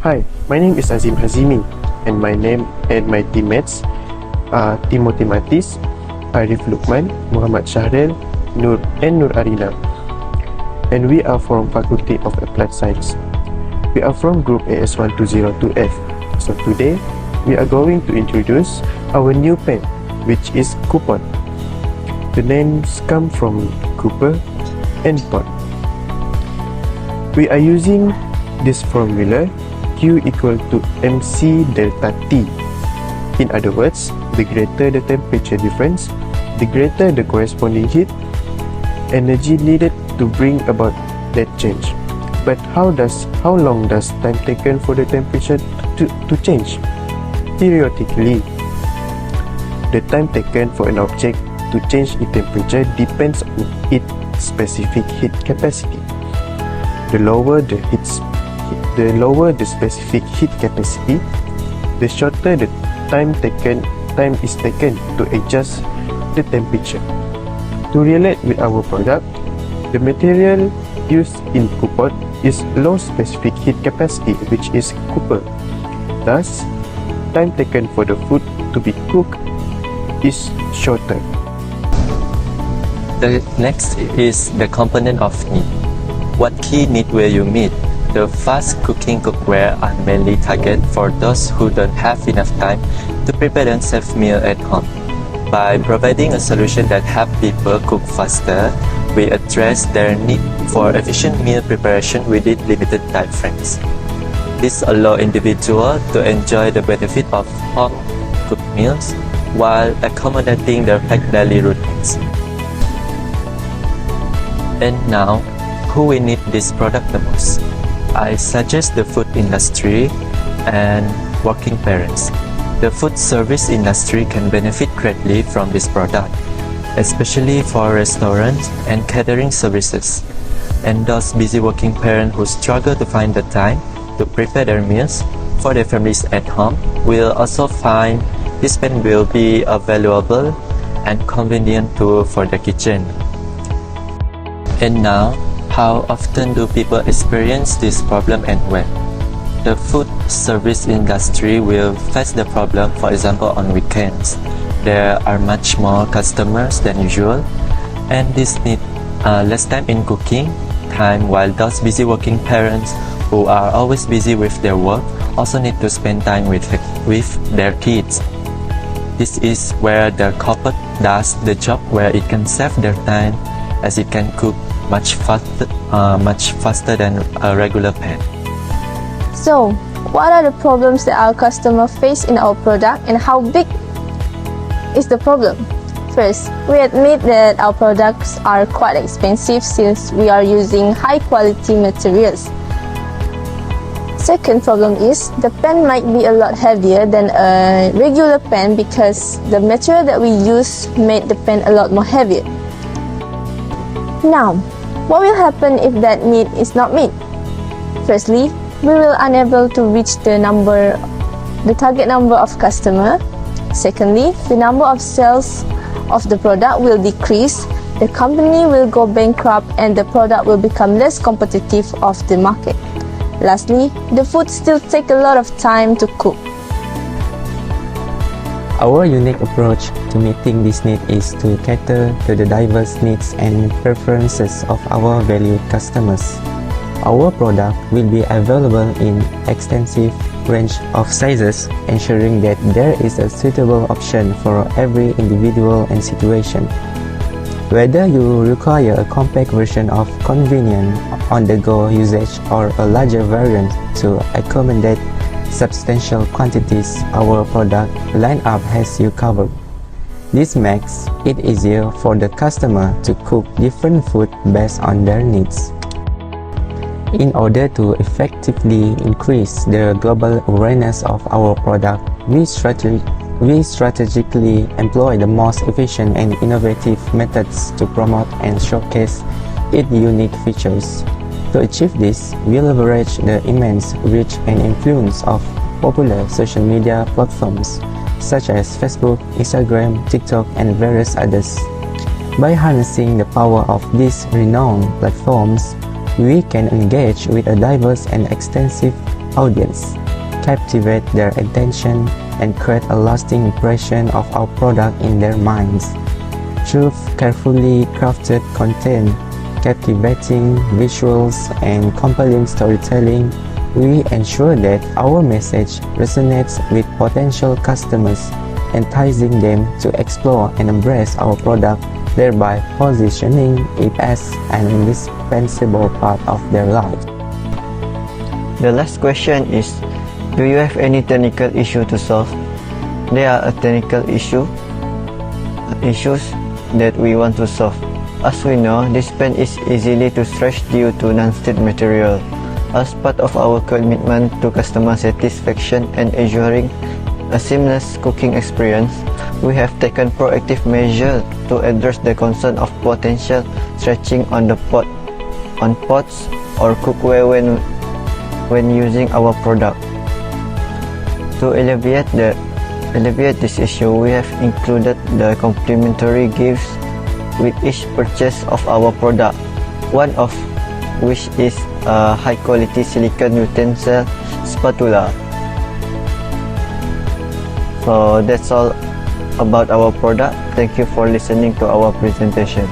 Hi, my name is Azim Hazimi, and my teammates are Timothy Matis, Arif Lukman, Muhammad Shahril, Nur Arina, and we are from Faculty of Applied Science. We are from Group AS1202F. So today, we are going to introduce our new pen, which is coupon. The names come from Cooper and pot. We are using this formula Q equal to mc delta T. In other words, the greater the temperature difference, the greater the corresponding heat energy needed to bring about that change. But how long does time taken for the temperature to change? Theoretically, the time taken for an object to change its temperature depends on its specific heat capacity. The lower the specific heat capacity, the shorter the time is taken to adjust the temperature. To relate with our product, the material used in coupon is low specific heat capacity, which is Cooper. Thus, time taken for the food to be cooked is shorter. The next is the component of need. What key need will you meet? The fast cooking cookware are mainly targeted for those who don't have enough time to prepare and save meal at home. By providing a solution that helps people cook faster, we address their need for efficient meal preparation within limited time frames. This allows individuals to enjoy the benefit of home-cooked meals while accommodating their packed daily routines. And now, who will need this product the most? I suggest the food industry and working parents. The food service industry can benefit greatly from this product, especially for restaurants and catering services. And those busy working parents who struggle to find the time to prepare their meals for their families at home will also find this pen will be a valuable and convenient tool for the kitchen. And now, how often do people experience this problem and when? The food service industry will face the problem, for example, on weekends. There are much more customers than usual, and this need less time in cooking time, while those busy working parents who are always busy with their work also need to spend time with their kids. This is where the coupon does the job, where it can save their time as it can cook much faster than a regular pan. So, what are the problems that our customers face in our product and how big is the problem? First, we admit that our products are quite expensive since we are using high quality materials. Second problem is the pen might be a lot heavier than a regular pen because the material that we use made the pen a lot more heavier. Now, what will happen if that need is not met? Firstly, we will unable to reach the target number of customers. Secondly, the number of sales of the product will decrease, the company will go bankrupt, and the product will become less competitive of the market. Lastly, the food still take a lot of time to cook. Our unique approach to meeting this need is to cater to the diverse needs and preferences of our valued customers. Our product will be available in extensive range of sizes, ensuring that there is a suitable option for every individual and situation. Whether you require a compact version of convenient on-the-go usage or a larger variant to accommodate substantial quantities, our product lineup has you covered. This makes it easier for the customer to cook different food based on their needs. In order to effectively increase the global awareness of our product, we strategically employ the most efficient and innovative methods to promote and showcase its unique features. To achieve this, we leverage the immense reach and influence of popular social media platforms such as Facebook, Instagram, TikTok, and various others. By harnessing the power of these renowned platforms, we can engage with a diverse and extensive audience, captivate their attention, and create a lasting impression of our product in their minds. Through carefully crafted content, captivating visuals, and compelling storytelling, we ensure that our message resonates with potential customers, enticing them to explore and embrace our product, thereby positioning it as an indispensable part of their life. The last question is, do you have any technical issue to solve? There are technical issues that we want to solve. As we know, this pen is easily to stretch due to non-stick material. As part of our commitment to customer satisfaction and ensuring a seamless cooking experience, we have taken proactive measures to address the concern of potential stretching on pots or cookware when using our product. To alleviate this issue, we have included the complimentary gifts with each purchase of our product, one of which is a high-quality silicone utensil spatula. So that's all about our product. Thank you for listening to our presentation.